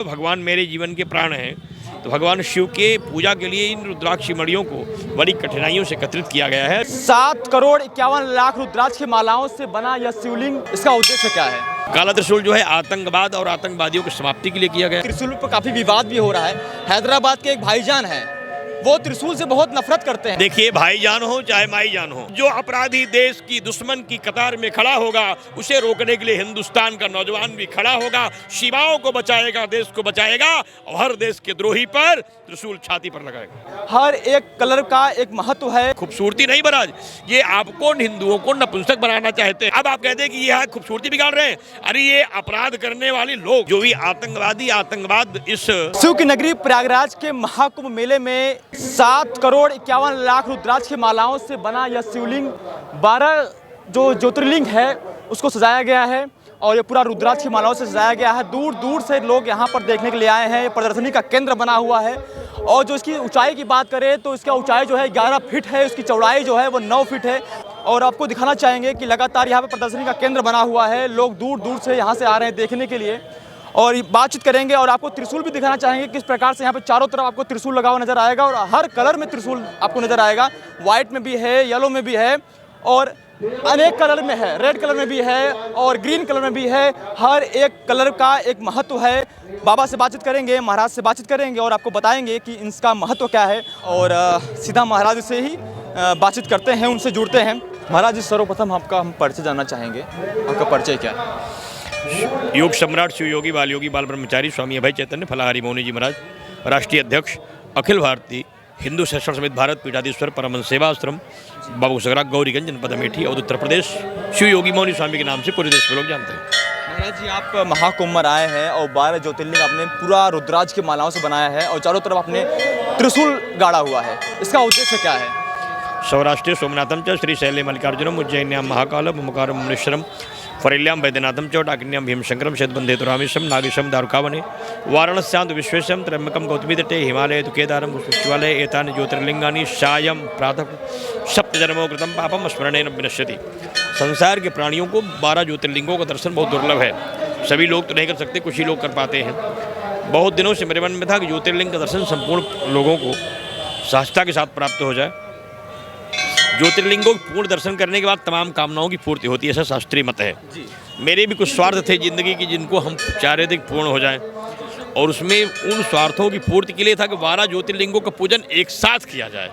भगवान मेरे जीवन के प्राण हैं, तो भगवान शिव के पूजा के लिए इन रुद्राक्ष मणियों को बड़ी कठिनाइयों से एकत्रित किया गया है। 7,51,00,000 रुद्राक्ष की मालाओं से बना यह शिवलिंग, इसका उद्देश्य क्या है? काला त्रिशूल जो है आतंकवाद और आतंकवादियों की समाप्ति के लिए किया गया है। त्रिशूल पर काफी विवाद भी हो रहा है। हैदराबाद के एक भाईजान हैं, वो त्रिशूल से बहुत नफरत करते हैं। देखिए, भाईजान हो चाहे माईजान हो, जो अपराधी देश की दुश्मन की कतार में खड़ा होगा, उसे रोकने के लिए हिंदुस्तान का नौजवान भी खड़ा होगा, सीमाओं को बचाएगा, देश को बचाएगा और हर देश के द्रोही पर त्रिशूल छाती पर लगाएगा। हर एक कलर का एक महत्व है। खूबसूरती नहीं महाराज, ये आपको हिंदुओं को नपुंसक बनाना चाहते हैं। अब आप कहते हैं कि ये खूबसूरती बिगाड़ रहे हैं। अरे ये अपराध करने वाले लोग, जो भी आतंकवादी आतंकवाद इस शिव की नगरी प्रयागराज के महाकुंभ मेले में 7,51,00,000 रुद्राक्ष की मालाओं से बना यह शिवलिंग 12 जो ज्योतिर्लिंग है उसको सजाया गया है और ये पूरा रुद्राक्ष की मालाओं से सजाया गया है। दूर दूर से लोग यहाँ पर देखने के लिए आए हैं। ये प्रदर्शनी का केंद्र बना हुआ है और जो इसकी ऊंचाई की बात करें तो इसका ऊंचाई जो है 11 फीट है, इसकी चौड़ाई जो है वो 9 फीट है। और आपको दिखाना चाहेंगे कि लगातार यहाँ पर प्रदर्शनी का केंद्र बना हुआ है। लोग दूर दूर से यहाँ से आ रहे हैं देखने के लिए और बातचीत करेंगे और आपको त्रिशूल भी दिखाना चाहेंगे किस प्रकार से यहाँ पे चारों तरफ आपको त्रिशूल लगा हुआ नजर आएगा और हर कलर में त्रिशूल आपको नजर आएगा। व्हाइट में भी है, येलो में भी है और अनेक कलर में है, रेड कलर में भी है और ग्रीन कलर में भी है। हर एक कलर का एक महत्व है। बाबा से बातचीत करेंगे, महाराज से बातचीत करेंगे और आपको बताएंगे कि इसका महत्व क्या है और सीधा महाराज से ही बातचीत करते हैं, उनसे जुड़ते हैं। महाराज जी, सर्वप्रथम आपका हम परिचय जानना चाहेंगे, आपका परिचय क्या है? योग सम्राट शिव योगी बाल योगी बाल ब्रह्मचारी स्वामी अभय चैतन्य फलाहारी मौनी जी महाराज, राष्ट्रीय अध्यक्ष अखिल भारतीय हिंदू शैक्षण समिति भारत पीठाधीश्वर परमहंस सेवा आश्रम बाबू सगरा गौरीगंज जनपद अमेठी और उत्तर प्रदेश शिव योगी मौनी स्वामी के नाम से पूरे देश के लोग जानते हैं। महाराज जी, आप महाकुंभ में आए हैं और 12 ज्योतिर्लिंग आपने पूरा रुद्राक्ष की मालाओं से बनाया है और चारों तरफ आपने त्रिशूल गाड़ा हुआ है, इसका उद्देश्य क्या है? सौराष्ट्रीय सोमनाथम च श्री शैल्य मल्लिकार्जुनम उज्जैन्याम महाकाल मुमकारम मुनीश्वरम फरेल्याम वैद्यनाथम च डाकिन्याम भीमशंकरम शतबंधेतु रामेशम नागेशम दारुकावने वाराणस्यां विश्वेशम त्र्यंबकम गौतमी तटे हिमालय तु केदारम शिवालय एतानि ज्योतिर्लिंगानि सायं प्रातः सप्तजन्मों कृतम पापम स्मरणेन विनश्यति। संसार के प्राणियों को 12 ज्योतिर्लिंगों का दर्शन बहुत दुर्लभ है। सभी लोग तो नहीं कर सकते, कुछ ही लोग कर पाते हैं। बहुत दिनों से मेरे मन में था कि ज्योतिर्लिंग का दर्शन संपूर्ण लोगों को सहजता के साथ प्राप्त हो जाए। ज्योतिर्लिंगों के पूर्ण दर्शन करने के बाद तमाम कामनाओं की पूर्ति होती है, ऐसा शास्त्रीय मत है। मेरे भी कुछ स्वार्थ थे जिंदगी की जिनको हम चाह रहे थे पूर्ण हो जाएं और उसमें उन स्वार्थों की पूर्ति के लिए था कि 12 ज्योतिर्लिंगों का पूजन एक साथ किया जाए।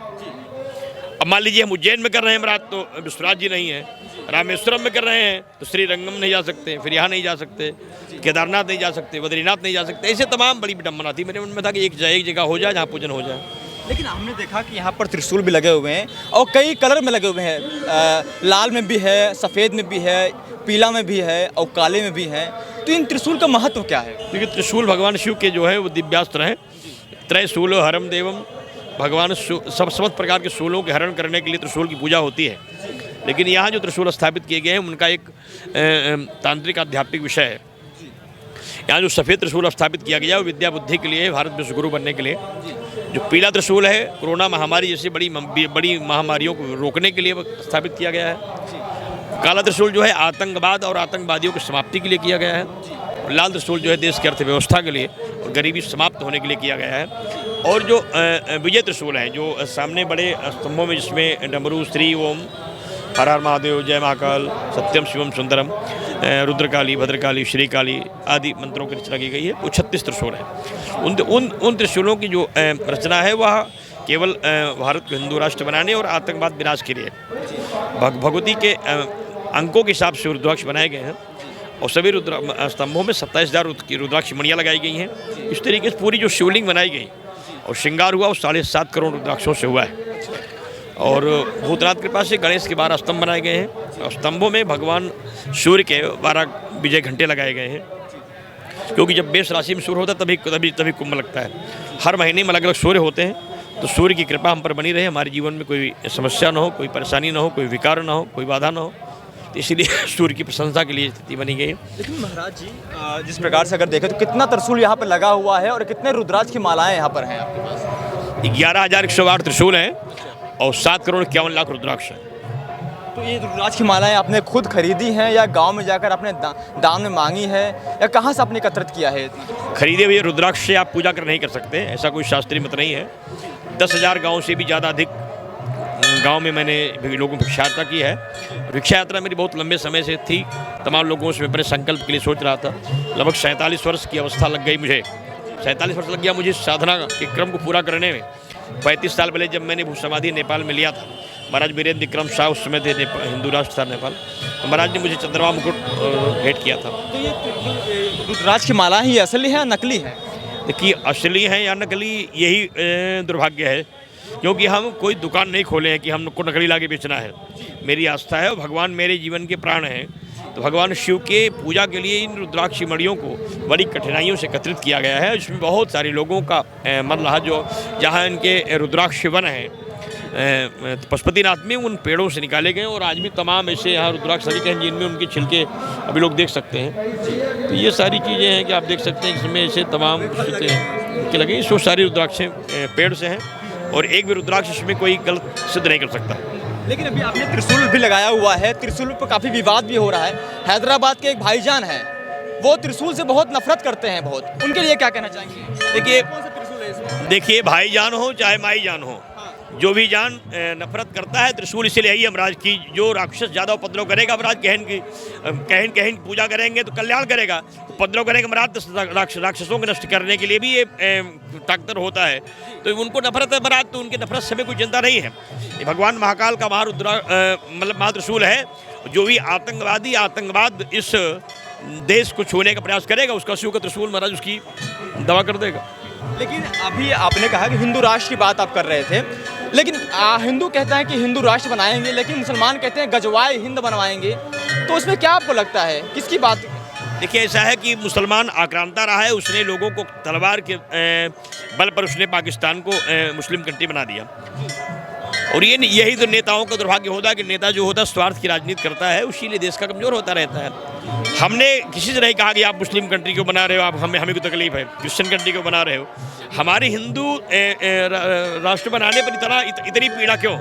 अब मान लीजिए हम उज्जैन में कर रहे हैं महाराज, तो विश्वनाथ जी नहीं है। रामेश्वरम में कर रहे हैं तो श्रीरंगम नहीं जा सकते, फिर यहाँ नहीं जा सकते, केदारनाथ नहीं जा सकते, बद्रीनाथ नहीं जा सकते। ऐसे तमाम बड़ी विडम्बना थी। मेरे मन में था कि एक जगह हो जाए जहाँ पूजन हो जाए। लेकिन हमने देखा कि यहाँ पर त्रिशूल भी लगे हुए हैं और कई कलर में लगे हुए हैं। लाल में भी है, सफ़ेद में भी है, पीला में भी है और काले में भी है। तो इन त्रिशूल का महत्व क्या है? क्योंकि त्रिशूल भगवान शिव के जो है वो दिव्यास्त्र हैं। त्रय शूल हरम देवम, भगवान सब समस्त प्रकार के शूलों के हरण करने के लिए त्रिशूल की पूजा होती है। लेकिन यहाँ जो त्रिशूल स्थापित किए गए हैं उनका एक तांत्रिक आध्यात्मिक विषय है। यहाँ जो सफ़ेद त्रिशूल स्थापित किया गया है वो विद्या बुद्धि के लिए, भारत विश्व गुरु बनने के लिए। जो पीला त्रिशूल है कोरोना महामारी जैसी बड़ी महामारियों को रोकने के लिए स्थापित किया गया है। काला त्रिशूल जो है आतंकवाद और आतंकवादियों की समाप्ति के लिए किया गया है। लाल त्रिशूल जो है देश की अर्थव्यवस्था के लिए और गरीबी समाप्त होने के लिए किया गया है। और जो विजय त्रिशूल हैं जो सामने बड़े स्तंभों में, जिसमें डमरू, श्री ओम, हर हर महादेव, जय महाकाल, सत्यम शिवम सुंदरम, रुद्रकाली, भद्रकाली, श्रीकाली आदि मंत्रों की रचना की गई है। वो 36 त्रिशूल है। उन त्रिशूलों की जो रचना है वह केवल भारत को हिंदू राष्ट्र बनाने और आतंकवाद विनाश के लिए भगवती के अंकों के हिसाब से रुद्राक्ष बनाए गए हैं और सभी स्तंभों में 27,000 की रुद्राक्ष मणियाँ लगाई गई हैं। इस तरीके से पूरी जो शिवलिंग बनाई गई और श्रृंगार हुआ वो 7.5 करोड़ रुद्राक्षों से हुआ है। और भूतनाथ कृपा से गणेश के 12 स्तंभ बनाए गए हैं और स्तंभों में भगवान सूर्य के 12 विजय घंटे लगाए गए हैं। क्योंकि जब मेष राशि में सूर्य होता है तभी कुंभ लगता है। हर महीने में अलग अलग सूर्य होते हैं, तो सूर्य की कृपा हम पर बनी रहे, हमारे जीवन में कोई समस्या ना हो, कोई परेशानी ना हो, कोई विकार ना हो, कोई बाधा ना हो। तो इसीलिए सूर्य की प्रशंसा के लिए स्थिति बनी गई है। लेकिन महाराज जी, जिस प्रकार से अगर देखें तो कितना त्रिशूल यहाँ पर लगा हुआ है और कितने रुद्राक्ष की मालाएं यहाँ पर हैं आपके पास? 11,108 त्रिशूल हैं और 7,51,00,000 रुद्राक्ष हैं। तो ये रुद्राक्ष की मालाएं आपने खुद खरीदी हैं या गांव में जाकर आपने दान में मांगी है या कहाँ से आपने एकत्रित किया है? खरीदे हुए रुद्राक्ष से आप पूजा कर नहीं कर सकते, ऐसा कोई शास्त्रीय मत नहीं है। 10,000 गाँव से भी ज़्यादा अधिक गांव में मैंने लोगों को भिक्षा यात्रा की है। भिक्षा यात्रा मेरी बहुत लंबे समय से थी, तमाम लोगों से मैं अपने संकल्प के लिए सोच रहा था। लगभग 47 वर्ष की अवस्था लग गई मुझे, 47 वर्ष लग गया मुझे साधना के क्रम को पूरा करने में। 35 साल पहले जब मैंने भू समाधि नेपाल में लिया था, महाराज वीरेंद्र विक्रम शाह उस समय थे, हिंदू राष्ट्र था नेपाल, तो महाराज ने मुझे चंद्रमा मुकुट भेंट किया था। तो ये रुद्राक्ष की माला ही असली है या नकली है? देखिए, असली है या नकली यही दुर्भाग्य है, क्योंकि हम कोई दुकान नहीं खोले हैं कि हमको नकली ला के बेचना है। मेरी आस्था है और भगवान मेरे जीवन के प्राण हैं, तो भगवान शिव के पूजा के लिए इन रुद्राक्ष मणियों को बड़ी कठिनाइयों से एकत्रित किया गया है। इसमें बहुत सारे लोगों का मन रहा, जो जहाँ इनके रुद्राक्ष वन हैं पशुपतिनाथ में, उन पेड़ों से निकाले गए और आज भी तमाम ऐसे यहाँ रुद्राक्ष सभी हैं जिनमें उनके छिलके अभी लोग देख सकते हैं। तो ये सारी चीज़ें हैं कि आप देख सकते हैं, इसमें ऐसे तमाम छिलके लगे। सो सारी रुद्राक्ष पेड़ से हैं और एक भी रुद्राक्ष इसमें कोई गलत सिद्ध नहीं कर सकता। लेकिन अभी आपने त्रिशूल भी लगाया हुआ है, त्रिशूल पर काफ़ी विवाद भी हो रहा है। हैदराबाद के एक भाईजान हैं, वो त्रिशूल से बहुत नफरत करते हैं बहुत, उनके लिए क्या कहना चाहेंगे? देखिए, भाईजान हो चाहे माई जान हो, जो भी जान नफरत करता है त्रिशूल इसलिए ही हमराज की, जो राक्षस ज़्यादा उपद्रव करेगा हमराज कहन पूजा करेंगे तो कल्याण करेगा, उपद्रव करेगा हमराज राक्षसों को नष्ट करने के लिए भी ये ताकतर होता है। तो उनको नफरत है महाराज, तो उनकी नफरत से हमें कोई चिंता नहीं है। ये भगवान महाकाल का मतलब महात्रिशूल है। जो भी आतंकवाद इस देश को छूने का प्रयास करेगा, उसका शिव का त्रिशूल महाराज उसकी दवा कर देगा। लेकिन अभी आपने कहा कि हिंदू राष्ट्र की बात आप कर रहे थे, लेकिन हिंदू कहता है कि हिंदू राष्ट्र बनाएंगे, लेकिन मुसलमान कहते हैं गजवाए हिंद बनवाएंगे। तो उसमें क्या आपको लगता है, किसकी बात? देखिए, ऐसा है कि मुसलमान आक्रांता रहा है, उसने लोगों को तलवार के बल पर उसने पाकिस्तान को मुस्लिम कंट्री बना दिया। और यही तो नेताओं का दुर्भाग्य होता है कि नेता जो होता है स्वार्थ की राजनीति करता है, इसीलिए देश का कमज़ोर होता रहता है। हमने किसी से नहीं कहा कि आप मुस्लिम कंट्री को बना रहे हो, आप हमें कोई तकलीफ है, क्रिश्चियन कंट्री को बना रहे हो। हमारे हिंदू राष्ट्र बनाने पर इतनी पीड़ा क्यों?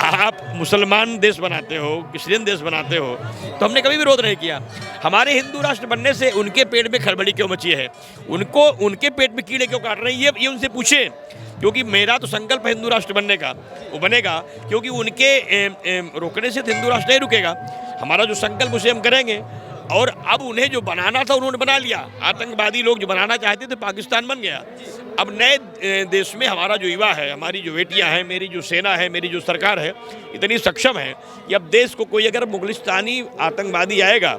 आप मुसलमान देश बनाते हो, क्रिश्चियन देश बनाते हो, तो हमने कभी विरोध नहीं किया। हमारे हिंदू राष्ट्र बनने से उनके पेट में खलबली क्यों मची है? उनके पेट में कीड़े क्यों काट रहे हैं? ये उनसे पूछें, क्योंकि मेरा तो संकल्प है हिंदू राष्ट्र बनने का, वो बनेगा, क्योंकि उनके रोकने से हिंदू राष्ट्र नहीं रुकेगा। हमारा जो संकल्प उसे हम करेंगे। और अब उन्हें जो बनाना था उन्होंने बना लिया। आतंकवादी लोग जो बनाना चाहते थे, पाकिस्तान बन गया। अब नए देश में हमारा जो युवा है, हमारी जो बेटियां हैं, मेरी जो सेना है, मेरी जो सरकार है, इतनी सक्षम है कि अब देश को कोई अगर मुगलिस्तानी आतंकवादी आएगा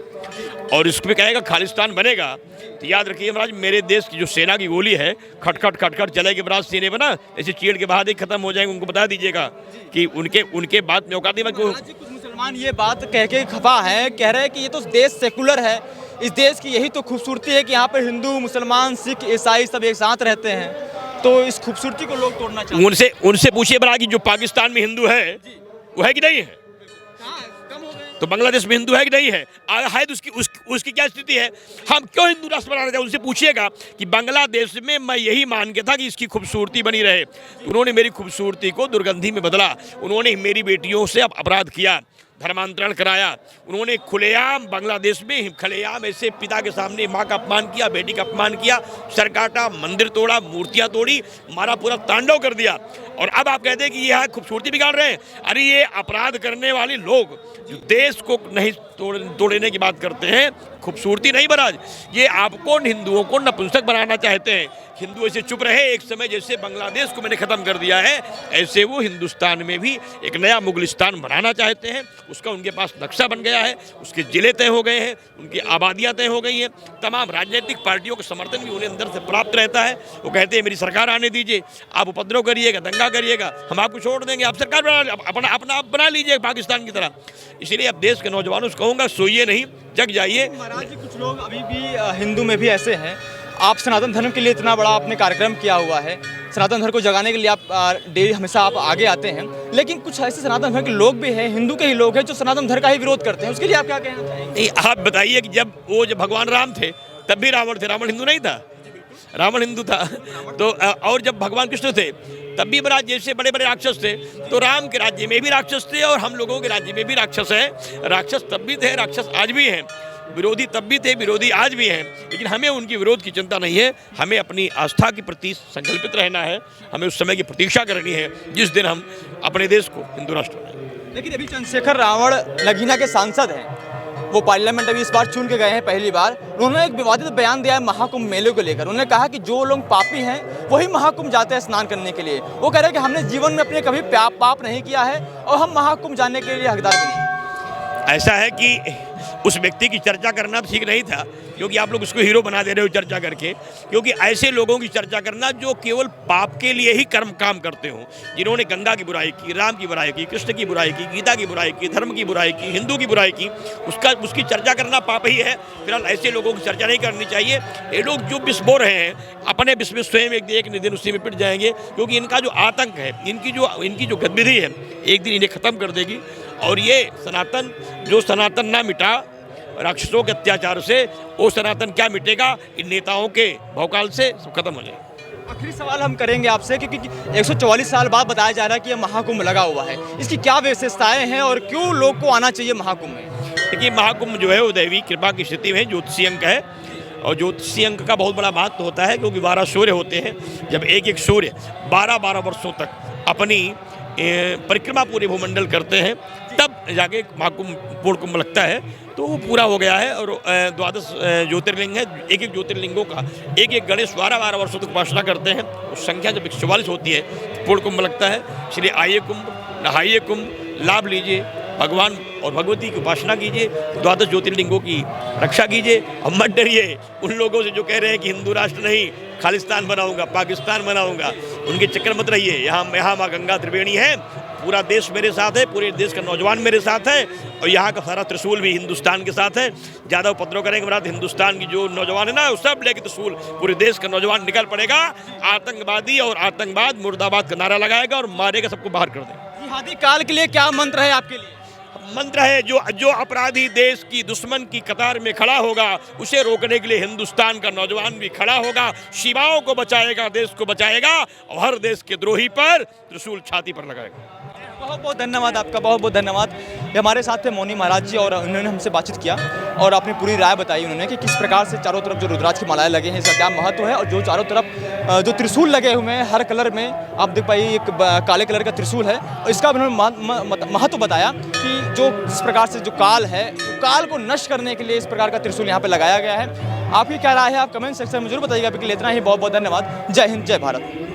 और इसमें कहेगा खालिस्तान बनेगा, तो याद रखिए महाराज, मेरे देश की जो सेना की गोली है, खटखट खटखट चलेगी महाराज सीने में ना, ऐसे चीड़ के बाद ही खत्म हो जाएंगे। उनको बता दीजिएगा कि उनके बात में औकात नहीं। कुछ मुसलमान ये बात कह के खफा है, कह रहे हैं कि ये तो देश सेकुलर है, इस देश की यही तो खूबसूरती है कि यहाँ पर हिंदू, मुसलमान, सिख, ईसाई सब एक साथ रहते हैं। तो इस खूबसूरती को लोग तोड़ना चाहते हैं। उनसे पूछिए बड़ा कि जो पाकिस्तान में हिंदू है वो है कि नहीं है? तो बांग्लादेश में हिंदू है कि नहीं है? है तो उसकी क्या स्थिति है? हम क्यों हिंदू राष्ट्र बनाना चाहते हैं? उनसे पूछिएगा कि बांग्लादेश में मैं यही मान के था कि इसकी खूबसूरती बनी रहे, उन्होंने मेरी खूबसूरती को दुर्गंधी में बदला। उन्होंने मेरी बेटियों से अपराध किया, धर्मांतरण कराया। उन्होंने खुलेआम बांग्लादेश में खुलेआम ऐसे पिता के सामने माँ का अपमान किया, बेटी का अपमान किया, सर काटा, मंदिर तोड़ा, मूर्तियाँ तोड़ी, मारा, पूरा तांडव कर दिया। और अब आप कहते हैं कि ये खूबसूरती बिगाड़ रहे हैं। अरे ये अपराध करने वाले लोग जो देश को नहीं तोड़ने की बात करते हैं, खूबसूरती नहीं महाराज, ये आपको हिंदुओं को नपुंसक बनाना चाहते हैं। हिंदू ऐसे चुप रहे एक समय, जैसे बांग्लादेश को मैंने ख़त्म कर दिया है, ऐसे वो हिंदुस्तान में भी एक नया मुगलिस्तान बनाना चाहते हैं। उसका उनके पास नक्शा बन गया है, उसके ज़िले तय हो गए हैं, उनकी आबादियाँ तय हो गई हैं, तमाम राजनीतिक पार्टियों का समर्थन भी उन्हें अंदर से प्राप्त रहता है। वो कहते हैं मेरी सरकार आने दीजिए, आप उपद्रव करिएगा, दंगा करिएगा, हम आपको छोड़ देंगे, आप सरकार अपना आप बना लीजिए पाकिस्तान की तरह। इसीलिए अब देश के नौजवानों से कहूँगा, सोइए नहीं, जग जाइए। महाराज जी, कुछ लोग अभी भी हिंदू में भी ऐसे हैं, आप सनातन धर्म के लिए इतना बड़ा आपने कार्यक्रम किया हुआ है, सनातन धर्म को जगाने के लिए आप डेली हमेशा आप आगे आते हैं, लेकिन कुछ ऐसे सनातन धर्म के लोग भी हैं, हिंदू के ही लोग हैं, जो सनातन धर्म का ही विरोध करते हैं, उसके लिए आप क्या कहना चाहेंगे? आप बताइए कि जब भगवान राम थे तब भी रावण थे, रावण हिंदू नहीं था? रावण हिंदू था। तो और जब भगवान कृष्ण थे तब भी महाराज जैसे बड़े बड़े राक्षस थे, तो राम के राज्य में भी राक्षस थे और हम लोगों के राज्य में भी राक्षस है। राक्षस तब भी थे, राक्षस आज भी हैं, विरोधी तब भी थे, विरोधी आज भी हैं, लेकिन हमें उनकी विरोध की चिंता नहीं है। हमें अपनी आस्था के प्रति संकल्पित रहना है। हमें उस समय की प्रतीक्षा करनी है जिस दिन हम अपने देश को हिंदू राष्ट्र बनाएंगे। लेकिन अभी चंद्रशेखर रावण नगीना के सांसद हैं, वो पार्लियामेंट अभी इस बार चुन के गए हैं पहली बार। उन्होंने एक विवादित बयान दिया है महाकुंभ मेले को लेकर। उन्होंने कहा कि जो लोग पापी हैं वही महाकुंभ जाते हैं स्नान करने के लिए। वो कह रहे हैं कि हमने जीवन में अपने कभी पाप नहीं किया है और हम महाकुंभ जाने के लिए हकदार भी नहीं। ऐसा है कि उस व्यक्ति की चर्चा करना ठीक नहीं था, क्योंकि आप लोग उसको हीरो बना दे रहे हो चर्चा करके। क्योंकि ऐसे लोगों की चर्चा करना जो केवल पाप के लिए ही काम करते हो, जिन्होंने गंगा की बुराई की, राम की बुराई की, कृष्ण की बुराई की, गीता की बुराई की, धर्म की बुराई की, हिंदू की बुराई की, उसकी चर्चा करना पाप ही है। फिलहाल ऐसे लोगों की चर्चा नहीं करनी चाहिए। ये लोग जो विष बो रहे हैं अपने विष में स्वयं एक दिन उसी में पिट जाएंगे, क्योंकि इनका जो आतंक है, इनकी जो गतिविधि है, एक दिन इन्हें खत्म कर देगी। और ये सनातन ना मिटा राक्षसों के अत्याचार से, वो सनातन क्या मिटेगा? इन नेताओं के भौकाल से सब खत्म हो जाएगा। आखिरी सवाल हम करेंगे आपसे, क्योंकि 144 साल बाद बताया जा रहा है कि यह महाकुंभ लगा हुआ है। इसकी क्या विशेषताएं हैं और क्यों लोग को आना चाहिए महाकुंभ में? देखिए, महाकुंभ जो है वो दैवी कृपा की स्थिति में ज्योतिषी अंक है, और ज्योतिषी अंक का बहुत बड़ा महत्व होता है, क्योंकि 12 सूर्य होते हैं। जब एक सूर्य 12 वर्षों तक अपनी परिक्रमा पूरे भूमंडल करते हैं, तब जाके महाकुंभ पूर्ण कुंभ लगता है। तो वो पूरा हो गया है। और 12 ज्योतिर्लिंग है, एक ज्योतिर्लिंगों का एक गणेश 12 वर्षों तक उपासना करते हैं। उस संख्या जब 144 होती है पूर्ण कुंभ लगता है। इसलिए आइए कुंभ, नहाइए कुंभ, लाभ लीजिए, भगवान और भगवती की उपासना कीजिए, 12 ज्योतिर्लिंगों की रक्षा कीजिए। और मत डरिए उन लोगों से जो कह रहे हैं कि हिंदू राष्ट्र नहीं, खालिस्तान बनाऊंगा, पाकिस्तान बनाऊंगा, उनके चक्कर मत रहिए। यहाँ माँ गंगा त्रिवेणी है, पूरा देश मेरे साथ है, पूरे देश का नौजवान मेरे साथ है, और यहाँ का सारा त्रिशूल भी हिंदुस्तान के साथ है। ज़्यादा उपद्रव करेंगे महाराज, हिंदुस्तान की जो नौजवान है ना, वो सब लेके त्रिशूल पूरे देश का नौजवान निकल पड़ेगा। आतंकवादी और आतंकवाद मुर्दाबाद का नारा लगाएगा और मारेगा, सबको बाहर कर देगा। जिहादी काल के लिए क्या मंत्र है आपके लिए? मंत्र है, जो अपराधी देश की दुश्मन की कतार में खड़ा होगा, उसे रोकने के लिए हिंदुस्तान का नौजवान भी खड़ा होगा। शिवाओं को बचाएगा, देश को बचाएगा, और हर देश के द्रोही पर त्रिशूल छाती पर लगाएगा। बहुत बहुत धन्यवाद आपका, बहुत बहुत धन्यवाद। ये हमारे साथ थे मौनी महाराज जी, और उन्होंने हमसे बातचीत किया और अपनी पूरी राय बताई उन्होंने कि किस प्रकार से चारों तरफ जो रुद्राक्ष की मालाएं लगे हैं, इसका क्या महत्व है। और जो चारों तरफ जो त्रिशूल लगे हुए हैं हर कलर में, आप देख पाइए एक काले कलर का त्रिशूल है, और इसका उन्होंने महत्व बताया कि जो जिस प्रकार से जो काल है, काल को नष्ट करने के लिए इस प्रकार का त्रिशूल यहाँ पर लगाया गया है। आपकी क्या राय है, आप कमेंट सेक्शन में जरूर बताइएगा। अभी के लिए इतना ही, बहुत बहुत धन्यवाद। जय हिंद, जय भारत।